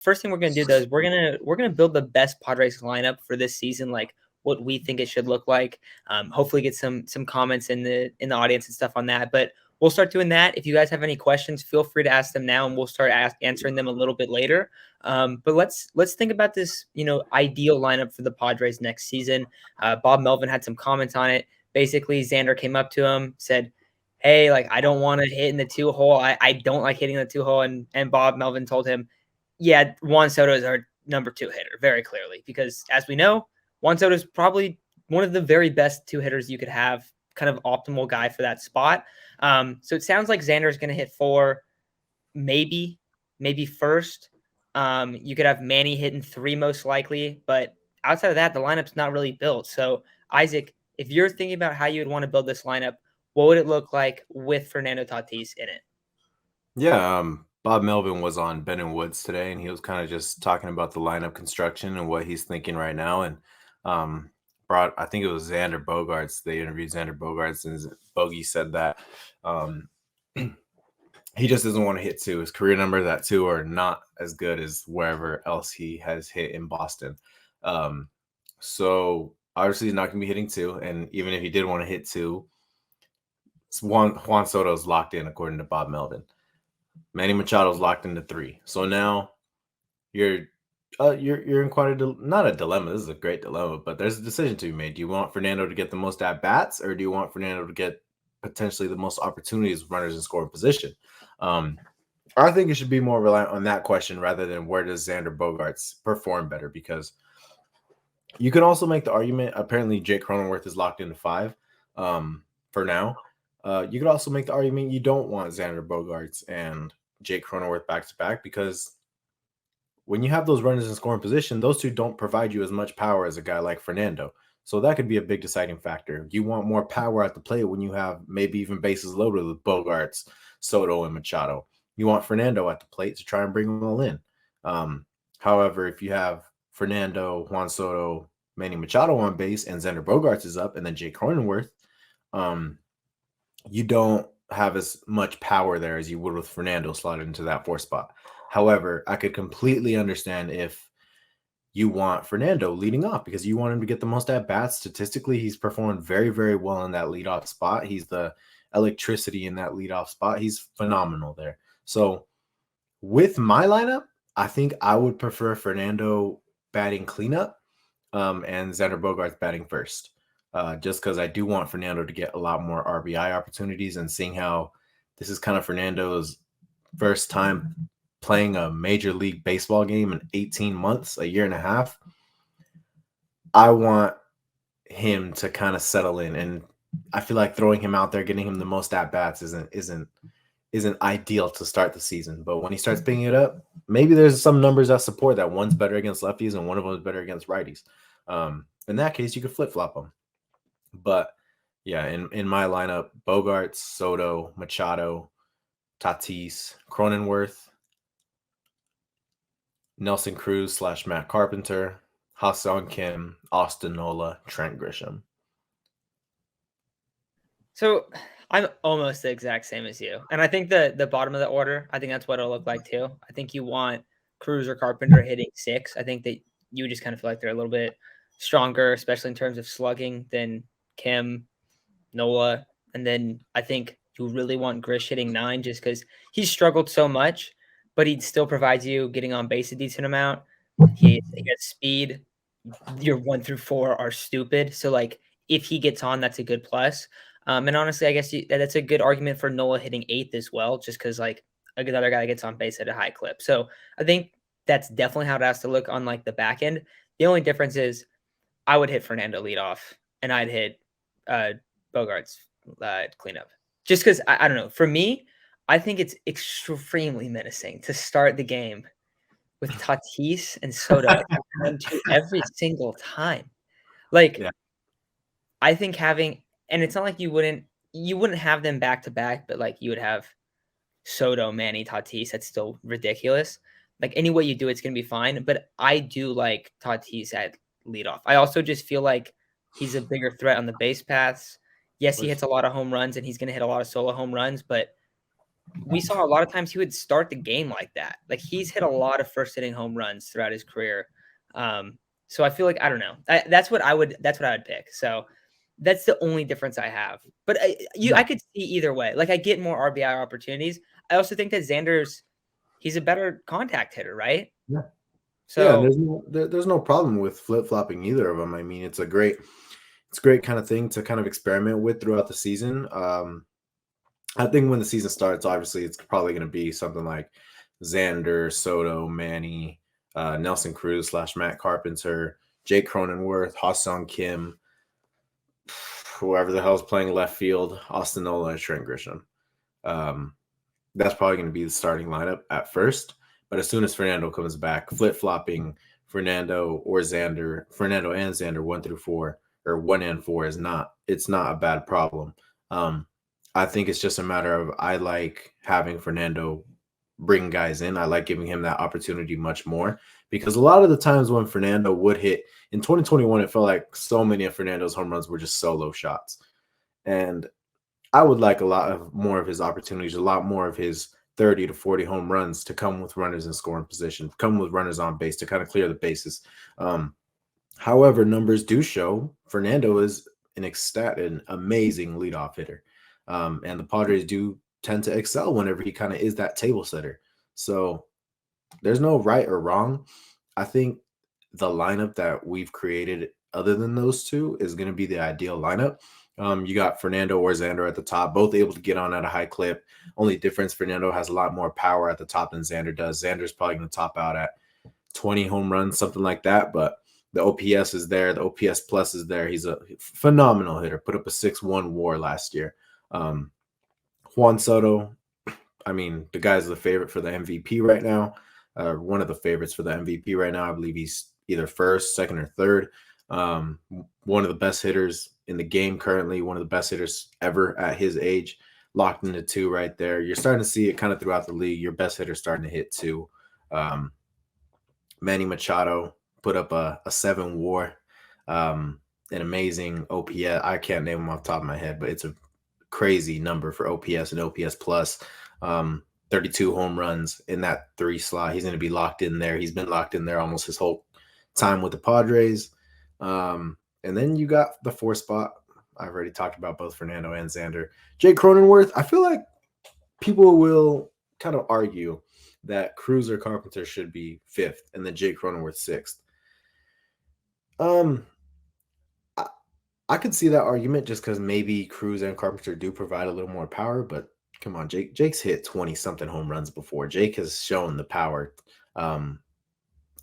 first thing we're gonna do though is we're gonna build the best Padres lineup for this season, like what we think it should look like. Hopefully get some comments in the audience and stuff on that. But we'll start doing that. If you guys have any questions, feel free to ask them now, and we'll start answering them a little bit later. But let's think about this, ideal lineup for the Padres next season. Bob Melvin had some comments on it. Basically, Xander came up to him, said, "Hey, like I don't want to hit in the 2-hole. I don't like hitting the 2-hole." And Bob Melvin told him, "Yeah, Juan Soto is our number 2 hitter, very clearly, because as we know, Juan Soto is probably one of the very best 2 hitters you could have, kind of optimal guy for that spot." So it sounds like Xander is going to hit 4, maybe first. You could have Manny hitting 3 most likely, but outside of that, the lineup's not really built. So Isaac, if you're thinking about how you would want to build this lineup, what would it look like with Fernando Tatis in it? Yeah, Bob Melvin was on Ben and Woods today, and he was kind of just talking about the lineup construction and what he's thinking right now. And I think it was Xander Bogaerts. They interviewed Xander Bogaerts, and Bogey said that he just doesn't want to hit 2. His career numbers at 2 are not as good as wherever else he has hit in Boston. So obviously he's not going to be hitting 2, and even if he did want to hit 2, Juan Soto is locked in according to Bob Melvin. Manny Machado's locked into 3. So now you're in quite not a dilemma. This is a great dilemma, but there's a decision to be made. Do you want Fernando to get the most at bats, or do you want Fernando to get potentially the most opportunities with runners in scoring position? I think it should be more reliant on that question rather than where does Xander Bogaerts perform better, because you can also make the argument. Apparently, Jake Cronenworth is locked into 5 for now. You could also make the argument you don't want Xander Bogaerts and Jake Cronenworth back to back, because when you have those runners in scoring position, those 2 don't provide you as much power as a guy like Fernando. So that could be a big deciding factor. You want more power at the plate when you have maybe even bases loaded with Bogaerts, Soto, and Machado. You want Fernando at the plate to try and bring them all in. However, if you have Fernando, Juan Soto, Manny Machado on base, and Xander Bogaerts is up, and then Jake Cronenworth, you don't have as much power there as you would with Fernando slotted into that 4 spot. However, I could completely understand if you want Fernando leading off because you want him to get the most at bats. Statistically, he's performed very, very well in that leadoff spot. He's the electricity in that leadoff spot. He's phenomenal there. So with my lineup, I think I would prefer Fernando batting cleanup and Xander Bogaerts batting first. Just because I do want Fernando to get a lot more RBI opportunities, and seeing how this is kind of Fernando's first time playing a Major League Baseball game in 18 months, a year and a half, I want him to kind of settle in. And I feel like throwing him out there, getting him the most at-bats isn't ideal to start the season. But when he starts picking it up, maybe there's some numbers that support that one's better against lefties and one of them is better against righties. In that case, you could flip-flop them. But yeah, in my lineup, Bogaerts, Soto, Machado, Tatis, Cronenworth, Nelson Cruz / Matt Carpenter, Ha-seong Kim, Austin Nola, Trent Grisham. So I'm almost the exact same as you. And I think the bottom of the order, I think that's what it'll look like too. I think you want Cruz or Carpenter hitting 6. I think that you just kind of feel like they're a little bit stronger, especially in terms of slugging, than Kim, Nola. And then I think you really want Grish hitting 9 just because he's struggled so much, but he still provides you getting on base a decent amount. He gets speed. Your 1 through 4 are stupid. So like if he gets on, that's a good plus. And honestly, I guess that's a good argument for Nola hitting 8th as well, just because like another guy gets on base at a high clip. So I think that's definitely how it has to look on like the back end. The only difference is I would hit Fernando lead off, and I'd hit Bogaerts cleanup. Just because I don't know. For me, I think it's extremely menacing to start the game with Tatis and Soto 1-2 every single time. Like, Yeah. I think having, and it's not like you wouldn't have them back to back, but like you would have Soto, Manny, Tatis. That's still ridiculous. Like any way you do it's gonna be fine. But I do like Tatis at leadoff. I also just feel like he's a bigger threat on the base paths. Yes, he hits a lot of home runs and he's gonna hit a lot of solo home runs, but we saw a lot of times he would start the game like that. Like he's hit a lot of first inning home runs throughout his career. So I feel like I don't know. That's what I would pick. So that's the only difference I have. But I Yeah. could see either way. Like I get more RBI opportunities. I also think that Xander's he's a better contact hitter, right? Yeah. Yeah, and So there's no problem with flip-flopping either of them. I mean, it's a great kind of thing to kind of experiment with throughout the season. I think when the season starts, obviously it's probably going to be something like Xander, Soto, Manny, Nelson Cruz / Matt Carpenter, Jake Cronenworth, Ha-seong Kim, whoever the hell's playing left field, Austin Nola, and Trent Grisham. Um, that's probably going to be the starting lineup at first. But as soon as Fernando comes back, flip-flopping Fernando and Xander 1 through 4 or 1 and 4 it's not a bad problem. I think it's just a matter of I like having Fernando bring guys in. I like giving him that opportunity much more because a lot of the times when Fernando would hit in 2021, it felt like so many of Fernando's home runs were just solo shots. And I would like a lot of more of his opportunities, a lot more of his 30 to 40 home runs to come with runners in scoring position, come with runners on base to kind of clear the bases. However, numbers do show Fernando is an amazing leadoff hitter. And the Padres do tend to excel whenever he kind of is that table setter. So there's no right or wrong. I think the lineup that we've created, other than those two, is going to be the ideal lineup. You got Fernando or Xander at the top, both able to get on at a high clip. Only difference, Fernando has a lot more power at the top than Xander does. Xander's probably going to top out at 20 home runs, something like that. But the OPS is there. The OPS plus is there. He's a phenomenal hitter. Put up a 6.1 WAR last year. Juan Soto, I mean, the guy's the favorite for the MVP right now. One of the favorites for the MVP right now. I believe he's either first, second, or third. One of the best hitters in the game currently, one of the best hitters ever at his age, locked into 2 right there. You're starting to see it kind of throughout the league. Your best hitter starting to hit 2. Manny Machado put up a 7 WAR, an amazing OPS. I can't name him off the top of my head, but it's a crazy number for OPS and OPS plus. 32 home runs in that 3 slot. He's going to be locked in there. He's been locked in there almost his whole time with the Padres. And then you got the 4 spot. I've already talked about both Fernando and Xander. Jake Cronenworth, I feel like people will kind of argue that Cruz or Carpenter should be 5th and then Jake Cronenworth 6th. I could see that argument just because maybe Cruz and Carpenter do provide a little more power, but come on, Jake's hit 20-something home runs before. Jake has shown the power to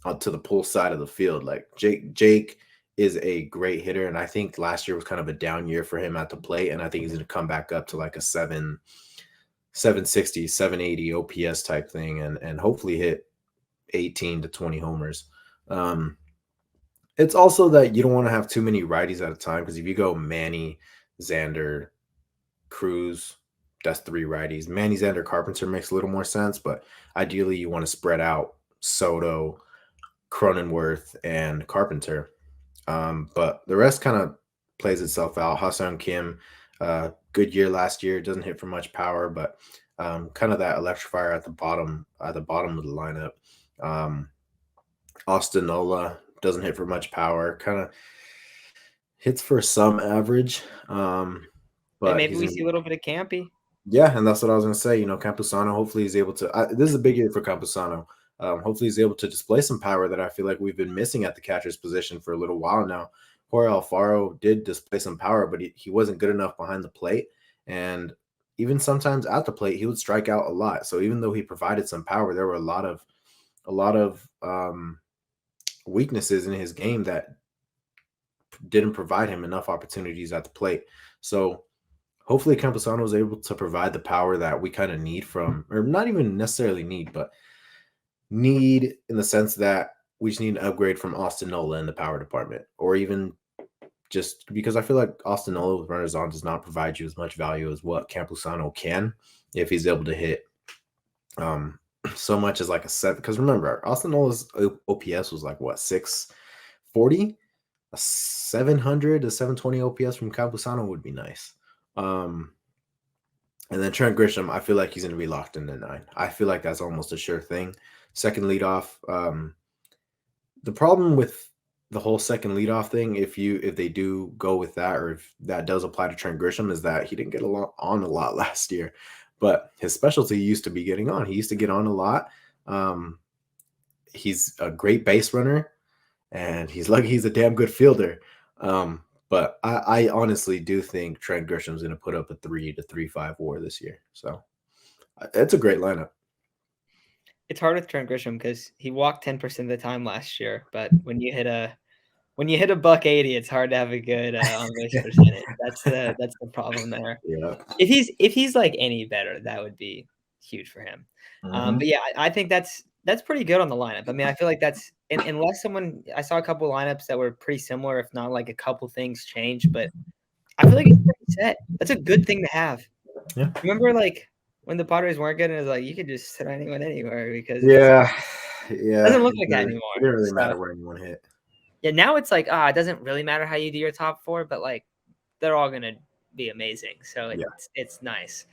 the pull side of the field. Like Jake is a great hitter, and I think last year was kind of a down year for him at the plate, and I think he's going to come back up to like a 760, 780 OPS type thing, and hopefully hit 18 to 20 homers. It's also that you don't want to have too many righties at a time because if you go Manny, Xander, Cruz, that's 3 righties. Manny, Xander, Carpenter makes a little more sense, but ideally you want to spread out Soto, Cronenworth, and Carpenter. But the rest kind of plays itself out. Ha-seong Kim, good year last year, doesn't hit for much power, but kind of that electrifier at the bottom of the lineup. Austin Nola doesn't hit for much power, kind of hits for some average. and But maybe he's we gonna see a little bit of Campy. yeah, and that's what I was going to say. Campusano, hopefully he's able to. This is a big year for Campusano. Hopefully he's able to display some power that I feel like we've been missing at the catcher's position for a little while now. Jorge Alfaro did display some power, but he wasn't good enough behind the plate. And even sometimes at the plate, he would strike out a lot. So even though he provided some power, there were a lot of weaknesses in his game that didn't provide him enough opportunities at the plate. So hopefully Campusano is able to provide the power that we kind of need from, or not even necessarily need, but need in the sense that we just need an upgrade from Austin Nola in the power department, or even just because I feel like Austin Nola with runners on does not provide you as much value as what Campusano can if he's able to hit so much as like a 7. Because remember, Austin Nola's OPS was like what, 640? A 700 to 720 OPS from Campusano would be nice. And then Trent Grisham, I feel like he's going to be locked in at 9. I feel like that's almost a sure thing. Second leadoff. The problem with the whole second leadoff thing, if they do go with that, or if that does apply to Trent Grisham, is that he didn't get on a lot last year. But his specialty used to be getting on. He used to get on a lot. He's a great base runner, and he's lucky he's a damn good fielder. But I honestly do think Trent Grisham's going to put up a 3 to 3.5 WAR this year. So it's a great lineup. It's hard with Trent Grisham because he walked 10% of the time last year, but when you hit a $180, it's hard to have a good on base percentage. That's the problem there. Yeah. If he's like any better, that would be huge for him. Mhm. But yeah, I think that's pretty good on the lineup. I mean, I feel like that's unless someone I saw a couple lineups that were pretty similar, if not like a couple things changed, but I feel like it's pretty set. That's a good thing to have. Yeah. Remember, like when the Padres weren't good, and it was like you could just sit anyone anywhere because Yeah. it doesn't look like that It anymore. didn't really So, matter where anyone hit. yeah, now it's like it doesn't really matter how you do your top 4, but like they're all gonna be amazing. So Yeah. it's nice.